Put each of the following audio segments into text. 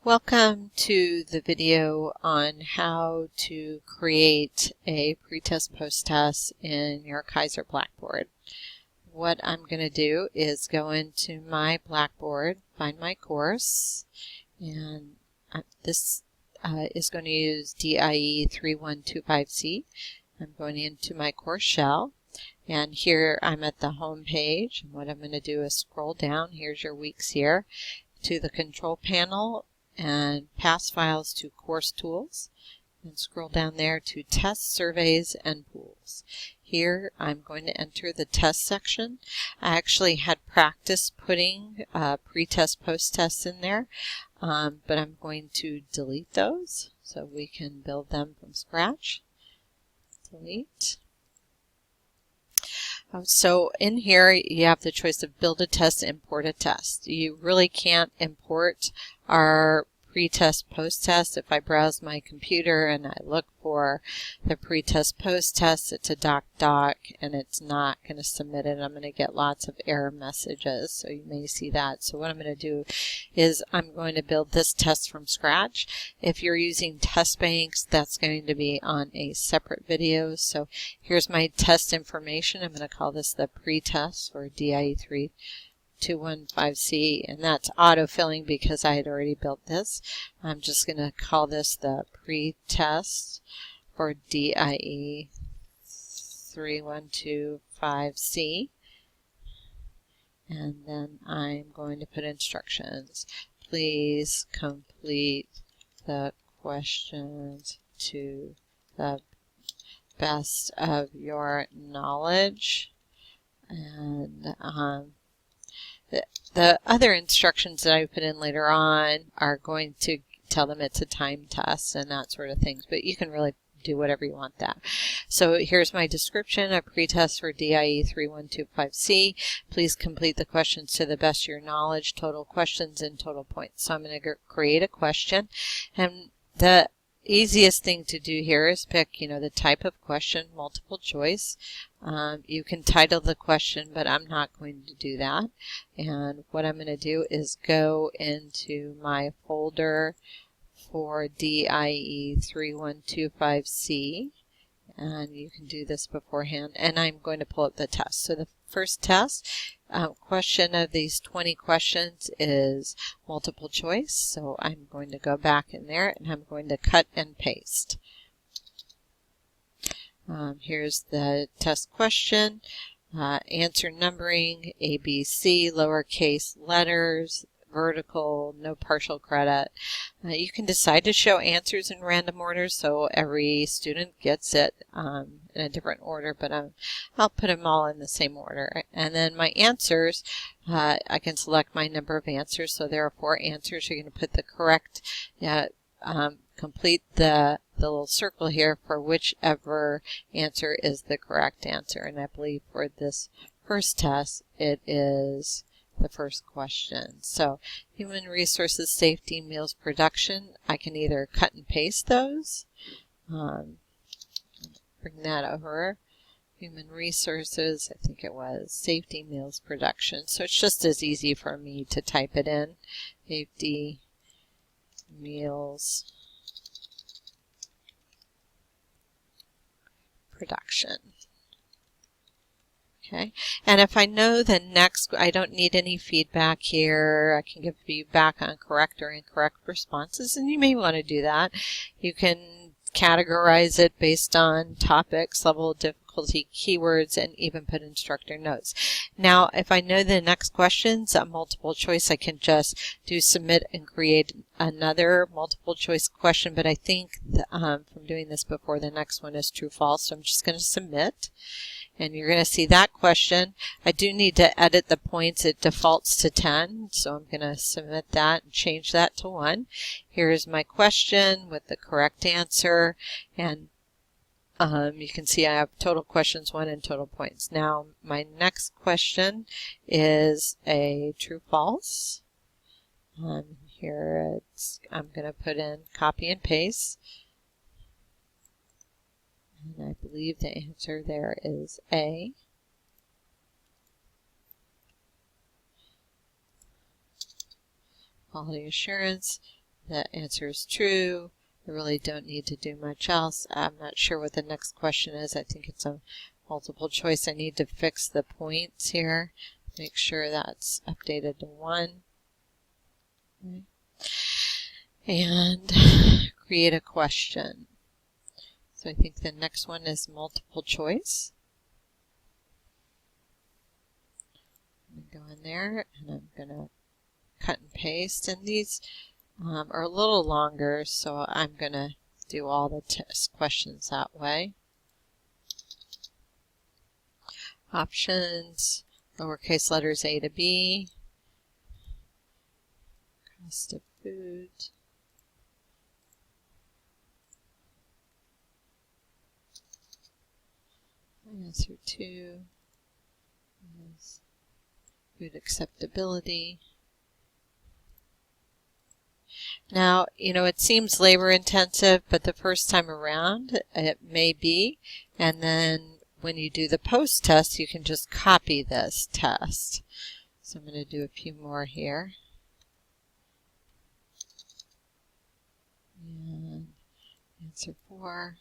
Welcome to the video on how to create a pre-test post-test in your Kaiser Blackboard. What I'm going to do is go into my Blackboard, find my course, and this is going to use DIE 3125C. I'm going into my course shell, and here I'm at the home page. And what I'm going to do is scroll down. Here's your weeks here to the control panel and pass files to course tools, and scroll down there to tests, surveys, and pools. Here I'm going to enter the test section. I actually had practice putting pre-test, post-tests in there, but I'm going to delete those so we can build them from scratch. Delete. So in here you have the choice of build a test, import a test. You really can't import our pre-test, post-test. If I browse my computer and I look for the pre-test, post-test, it's a doc and it's not going to submit it. I'm going to get lots of error messages, so you may see that. So what I'm going to do is I'm going to build this test from scratch. If you're using test banks, that's going to be on a separate video. So here's my test information. I'm going to call this the pre-test for DIE 3215C, and that's auto-filling because I had already built this. I'm just going to call this the pre-test for DIE 3125C, and then I'm going to put instructions. Please complete the questions to the best of your knowledge, and the other instructions that I put in later on are going to tell them it's a time test and that sort of things, but you can really do whatever you want that. So here's my description, a pretest for DIE 3125C. Please complete the questions to the best of your knowledge, total questions and total points. So I'm going to create a question, and the easiest thing to do here is pick, the type of question, multiple choice. You can title the question, but I'm not going to do that. And what I'm going to do is go into my folder for DIE 3125C, and you can do this beforehand, and I'm going to pull up the test. So the first test question of these 20 questions is multiple choice, so I'm going to go back in there and I'm going to cut and paste. Here's the test question, answer numbering, ABC, lowercase letters, vertical, no partial credit. You can decide to show answers in random order, so every student gets it in a different order, but I'll put them all in the same order. And then my answers, I can select my number of answers, so there are 4 answers. You're going to put the correct, complete the little circle here for whichever answer is the correct answer. And I believe for this first test, it is the first question. So human resources, safety, meals, production, I can either cut and paste those. Bring that over. Human resources, I think it was safety, meals, production. So it's just as easy for me to type it in. Safety, meals, production. Okay, and if I know the next, I don't need any feedback here. I can give feedback on correct or incorrect responses, and you may want to do that. You can categorize it based on topics, level of difficulty, keywords, and even put instructor notes. Now, if I know the next question's a multiple choice, I can just do submit and create another multiple choice question, but I think from doing this before, the next one is true, false, so I'm just going to submit. And you're going to see that question. I do need to edit the points. It defaults to 10, so I'm going to submit that and change that to 1. Here's my question with the correct answer, and you can see I have total questions 1 and total points. Now my next question is a true-false. Here I'm going to put in copy and paste. And I believe the answer there is A. Quality assurance, The answer is true. I really don't need to do much else. I'm not sure what the next question is. I think it's a multiple choice. I need to fix the points here. Make sure that's updated to 1. Okay. And create a question. So I think the next one is multiple choice. I'm going to go in there and I'm going to cut and paste. And these are a little longer, so I'm going to do all the test questions that way. Options, lowercase letters A to B, cost of food, answer 2 is food acceptability. Now, it seems labor intensive, but the first time around it may be, and then when you do the post test, you can just copy this test. So I'm going to do a few more here. And answer 4,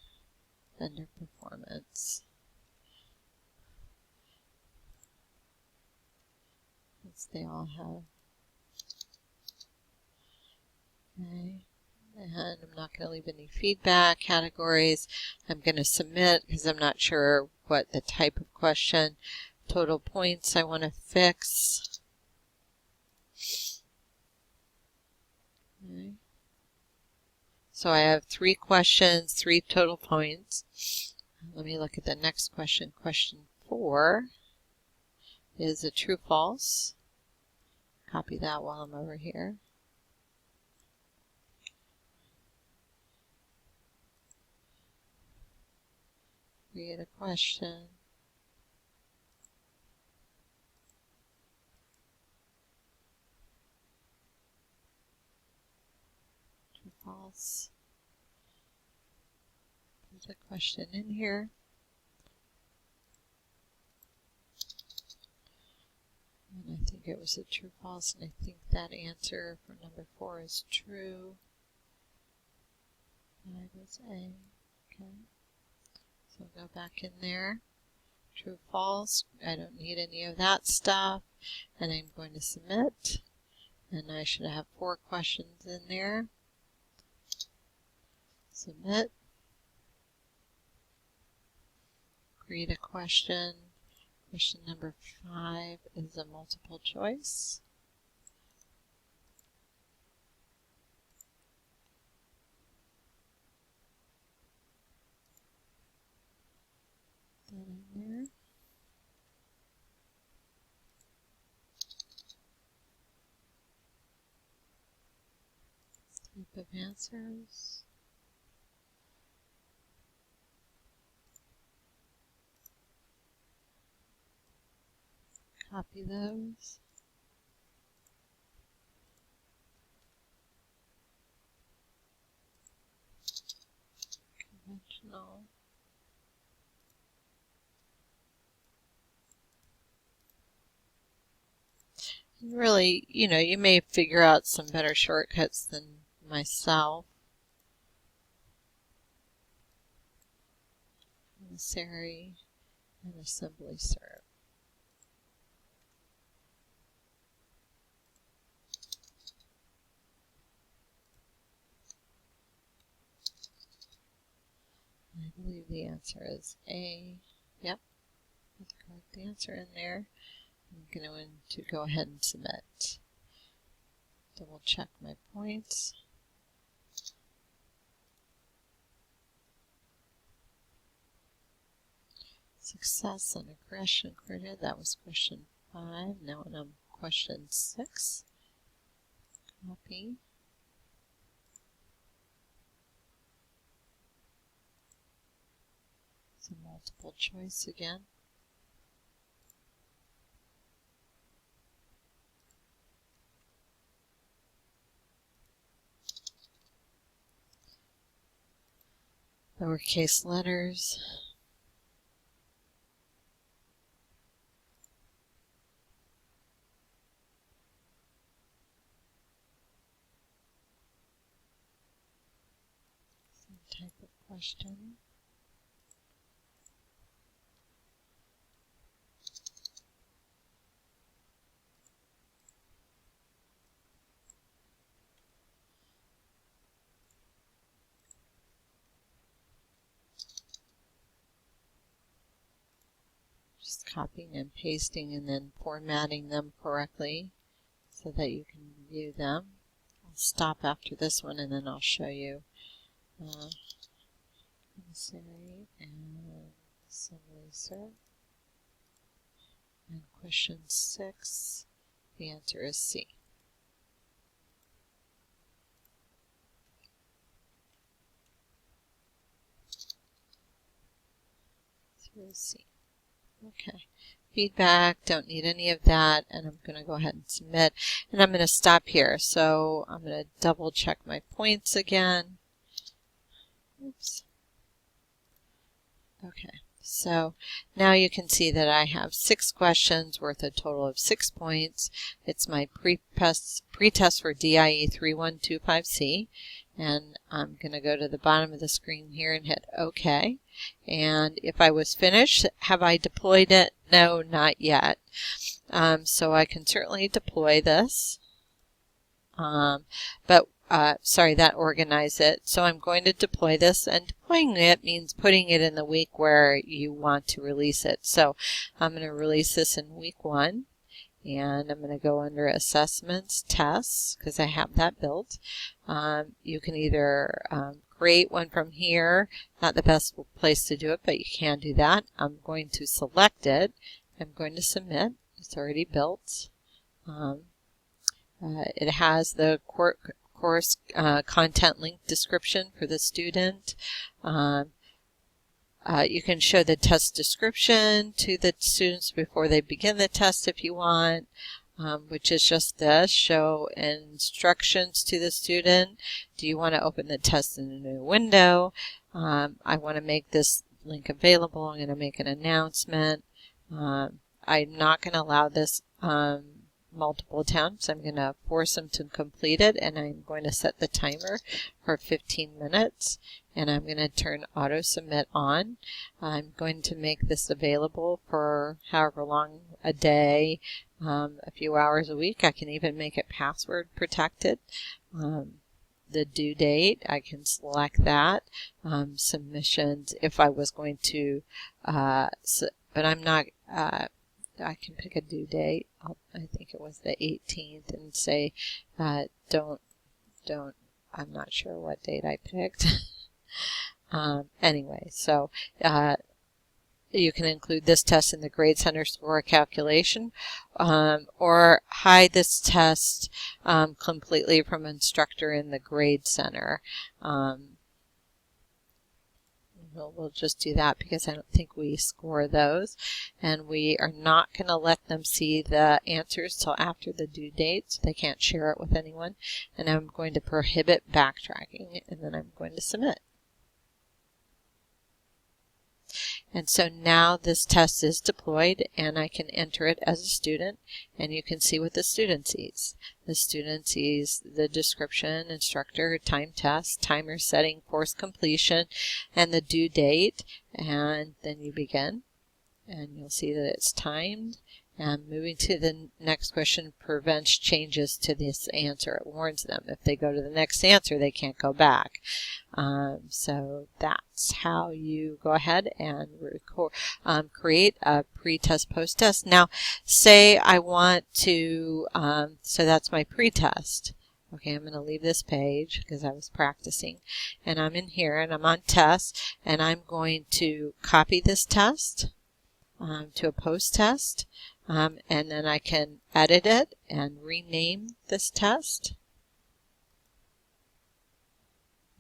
vendor performance. Since they all have. Okay. And I'm not going to leave any feedback categories. I'm going to submit because I'm not sure what the type of question. Total points I want to fix. Okay. So I have 3 questions, 3 total points. Let me look at the next question. Question 4 is a true-false. Copy that while I'm over here. Create a question. True, false. Put a question in here. And I think it was a true, false, and I think that answer for number 4 is true. 5 is A. Okay. So go back in there. True, false. I don't need any of that stuff. And I'm going to submit. And I should have 4 questions in there. Submit. Create a question. Question number 5 is a multiple choice. That in there. Type of answers. Copy those. Conventional. And really, you may figure out some better shortcuts than myself. Commissary and assembly serve. I believe the answer is A. Yep, put the correct answer in there. I'm going to go ahead and submit. Double check my points. Success and aggression credit. That was question 5. Now I'm question 6. Copy. It's a multiple choice again. Lowercase letters. question. Just copying and pasting and then formatting them correctly so that you can view them. I'll stop after this one and then I'll show you commissary and assembly serve. And question 6, the answer is C. C. Okay. Feedback, don't need any of that, and I'm going to go ahead and submit. And I'm going to stop here. So I'm going to double check my points again. Oops. Okay. So now you can see that I have 6 questions worth a total of 6 points. It's my pre-test for DIE 3125C. And I'm going to go to the bottom of the screen here and hit OK. And if I was finished, have I deployed it? No, not yet. So I can certainly deploy this. Sorry, that organized it. So I'm going to deploy this, and deploying it means putting it in the week where you want to release it. So I'm going to release this in week 1, and I'm going to go under Assessments, Tests, because I have that built. You can either create one from here. Not the best place to do it, but you can do that. I'm going to select it. I'm going to submit. It's already built. It has the course content link description for the student. You can show the test description to the students before they begin the test if you want, which is just this. Show instructions to the student. Do you want to open the test in a new window? I want to make this link available. I'm going to make an announcement. I'm not going to allow this multiple attempts. I'm going to force them to complete it, and I'm going to set the timer for 15 minutes, and I'm going to turn auto submit on. I'm going to make this available for however long a day, a few hours a week. I can even make it password protected. The due date, I can select that. Submissions, if I was going to, but I'm not, I can pick a due date. I think it was the 18th, and say, don't, I'm not sure what date I picked. Anyway, so you can include this test in the Grade Center score calculation, or hide this test completely from instructor in the Grade Center. We'll just do that because I don't think we score those, and we are not going to let them see the answers till after the due date, so they can't share it with anyone. And I'm going to prohibit backtracking, and then I'm going to submit. And so now this test is deployed, and I can enter it as a student, and you can see what the student sees. The student sees the description, instructor, time test, timer setting, course completion, and the due date, and then you begin, and you'll see that it's timed. And moving to the next question prevents changes to this answer. It warns them. If they go to the next answer, they can't go back. So that's how you go ahead and create a pre-test, post-test. Now, say I want to, so that's my pre-test. Okay, I'm going to leave this page because I was practicing. And I'm in here, and I'm on test, and I'm going to copy this test to a post-test. And then I can edit it and rename this test.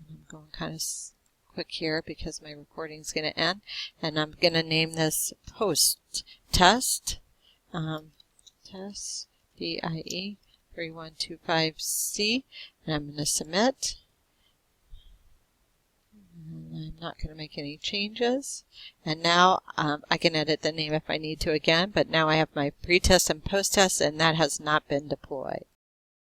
I'm going kind of quick here because my recording is going to end. And I'm going to name this post-test. Test DIE 3125C. And I'm going to submit. And I'm not going to make any changes. And now I can edit the name if I need to again, but now I have my pre-test and post-test, and that has not been deployed.